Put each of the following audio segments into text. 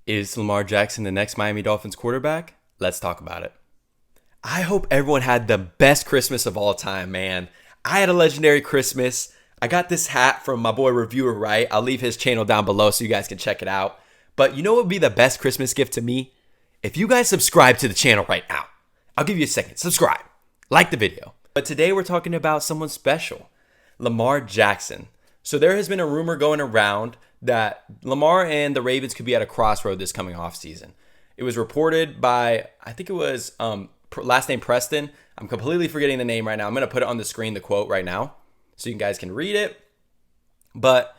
Is Lamar Jackson the next Miami Dolphins quarterback? Let's talk about it. I hope everyone had the best Christmas of all time, man. I had a legendary Christmas. I got this hat from my boy Reviewer Right. I'll leave his channel down below so you guys can check it out. But you know what would be the best Christmas gift to me? If you guys subscribe to the channel right now. I'll give you a second. Subscribe. Like the video. But today we're talking about someone special. Lamar Jackson. So there has been a rumor going around that Lamar and the Ravens could be at a crossroad this coming offseason. It was reported by, I think it was last name Preston. I'm completely forgetting the name right now. I'm going to put it on the screen, the quote right now, so you guys can read it. But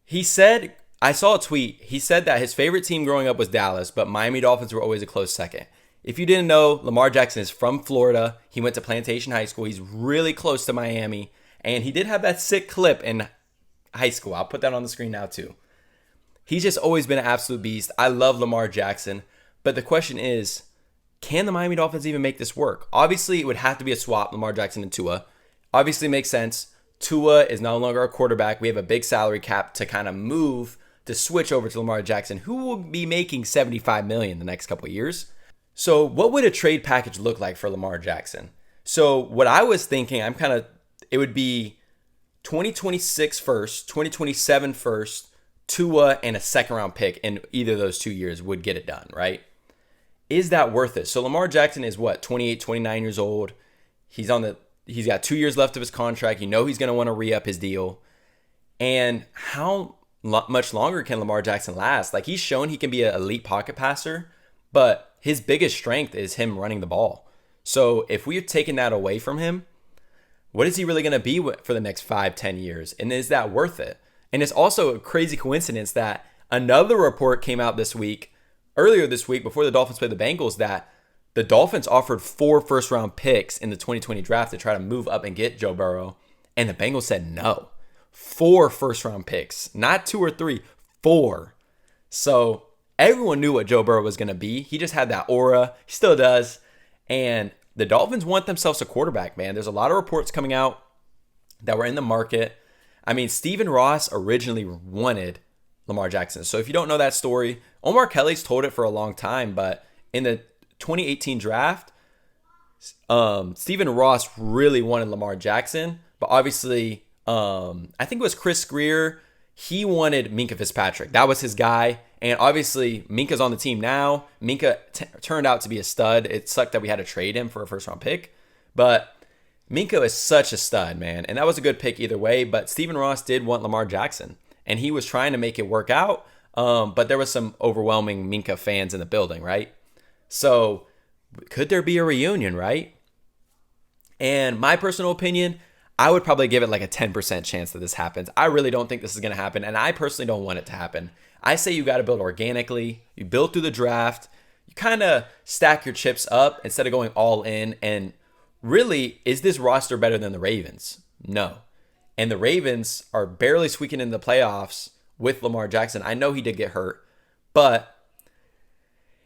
he said, I saw a tweet. He said that his favorite team growing up was Dallas, but Miami Dolphins were always a close second. If you didn't know, Lamar Jackson is from Florida. He went to Plantation High School. He's really close to Miami. And he did have that sick clip in high school. I'll put that on the screen now too. He's just always been an absolute beast. I love Lamar Jackson. But the question is, can the Miami Dolphins even make this work? Obviously, it would have to be a swap, Lamar Jackson and Tua. Obviously, makes sense. Tua is no longer a quarterback. We have a big salary cap to kind of move, to switch over to Lamar Jackson, who will be making $75 million the next couple of years. So what would a trade package look like for Lamar Jackson? So what I was thinking, it would be 2026 first, 2027 first, Tua and a second round pick in either of those 2 years would get it done, right? Is that worth it? So Lamar Jackson is what, 28, 29 years old. He's got 2 years left of his contract. You know he's going to want to re-up his deal. And how much longer can Lamar Jackson last? Like, he's shown he can be an elite pocket passer, but his biggest strength is him running the ball. So if we've taken that away from him, what is he really going to be for the next 5-10 years? And is that worth it? And it's also a crazy coincidence that another report came out earlier this week, before the Dolphins played the Bengals, that the Dolphins offered 4 first-round picks in the 2020 draft to try to move up and get Joe Burrow. And the Bengals said no. 4 first-round picks. Not 2 or 3, 4. So everyone knew what Joe Burrow was going to be. He just had that aura. He still does. And the Dolphins want themselves a quarterback, man. There's a lot of reports coming out that were in the market. I mean, Stephen Ross originally wanted Lamar Jackson. So if you don't know that story, Omar Kelly's told it for a long time, but in the 2018 draft, Stephen Ross really wanted Lamar Jackson, but obviously, I think it was Chris Greer. He wanted Minkah Fitzpatrick. That was his guy. And obviously, Minkah's on the team now. Minkah turned out to be a stud. It sucked that we had to trade him for a first-round pick. But Minkah is such a stud, man. And that was a good pick either way. But Stephen Ross did want Lamar Jackson. And he was trying to make it work out. But there was some overwhelming Minkah fans in the building, right? So could there be a reunion, right? And my personal opinion, I would probably give it like a 10% chance that this happens. I really don't think this is going to happen. And I personally don't want it to happen. I say you got to build organically. You build through the draft. You kind of stack your chips up instead of going all in. And really, is this roster better than the Ravens? No. And the Ravens are barely squeaking in the playoffs with Lamar Jackson. I know he did get hurt, but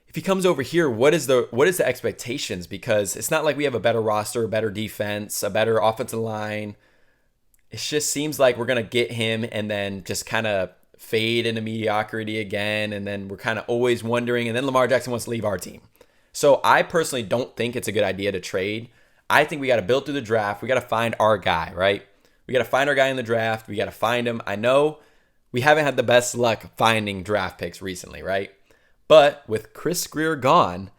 if he comes over here, what is the expectations? Because it's not like we have a better roster, a better defense, a better offensive line. It just seems like we're going to get him and then just kind of fade into mediocrity again. And then we're kind of always wondering. And then Lamar Jackson wants to leave our team. So I personally don't think it's a good idea to trade. I think we got to build through the draft. We got to find our guy, right? We got to find our guy in the draft. We got to find him. I know we haven't had the best luck finding draft picks recently, right? But with Chris Greer gone,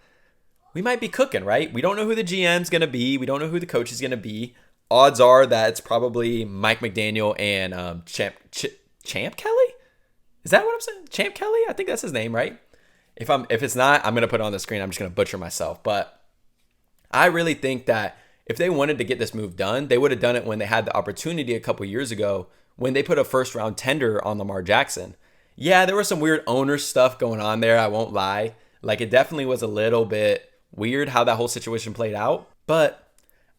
we might be cooking, right? We don't know who the GM's going to be. We don't know who the coach is going to be. Odds are that it's probably Mike McDaniel and Champ Kelly? Is that what I'm saying? Champ Kelly? I think that's his name, right? If it's not, I'm going to put it on the screen. I'm just going to butcher myself. But I really think that if they wanted to get this move done, they would have done it when they had the opportunity a couple years ago when they put a first-round tender on Lamar Jackson. Yeah, there was some weird owner stuff going on there, I won't lie. Like, it definitely was a little bit weird how that whole situation played out. But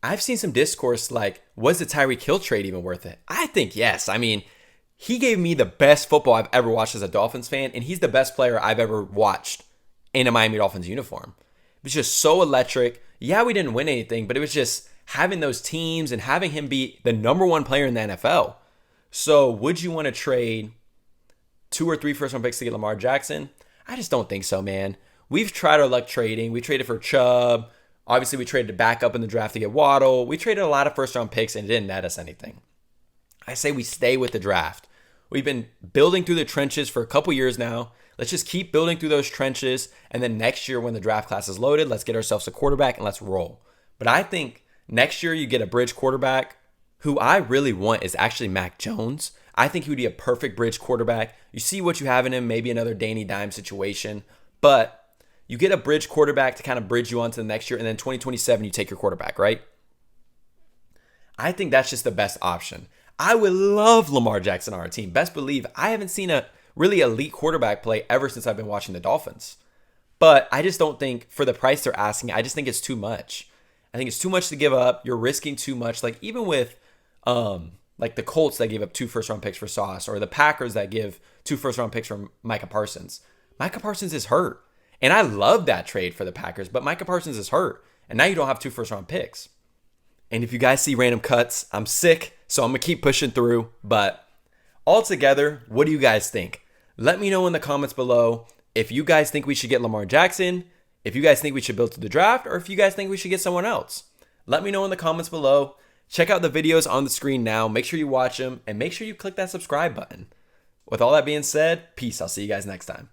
I've seen some discourse like, was the Tyreek Hill trade even worth it? I think yes. I mean, he gave me the best football I've ever watched as a Dolphins fan, and he's the best player I've ever watched in a Miami Dolphins uniform. It was just so electric. Yeah, we didn't win anything, but it was just having those teams and having him be the number one player in the NFL. So would you want to trade 2 or 3 first-round picks to get Lamar Jackson? I just don't think so, man. We've tried our luck trading. We traded for Chubb. Obviously, we traded back up in the draft to get Waddle. We traded a lot of first round picks and it didn't net us anything. I say we stay with the draft. We've been building through the trenches for a couple years now. Let's just keep building through those trenches. And then next year when the draft class is loaded, let's get ourselves a quarterback and let's roll. But I think next year you get a bridge quarterback. Who I really want is actually Mac Jones. I think he would be a perfect bridge quarterback. You see what you have in him, maybe another Danny Dime situation. But you get a bridge quarterback to kind of bridge you on to the next year. And then 2027, you take your quarterback, right? I think that's just the best option. I would love Lamar Jackson on our team. Best believe I haven't seen a really elite quarterback play ever since I've been watching the Dolphins. But I just don't think for the price they're asking, I just think it's too much. I think it's too much to give up. You're risking too much. Like even with like the Colts that gave up 2 first-round picks for Sauce, or the Packers that give 2 first-round picks for Micah Parsons. Micah Parsons is hurt. And I love that trade for the Packers, but Micah Parsons is hurt. And now you don't have 2 first-round picks. And if you guys see random cuts, I'm sick, so I'm going to keep pushing through. But altogether, what do you guys think? Let me know in the comments below if you guys think we should get Lamar Jackson, if you guys think we should build to the draft, or if you guys think we should get someone else. Let me know in the comments below. Check out the videos on the screen now. Make sure you watch them, and make sure you click that subscribe button. With all that being said, peace. I'll see you guys next time.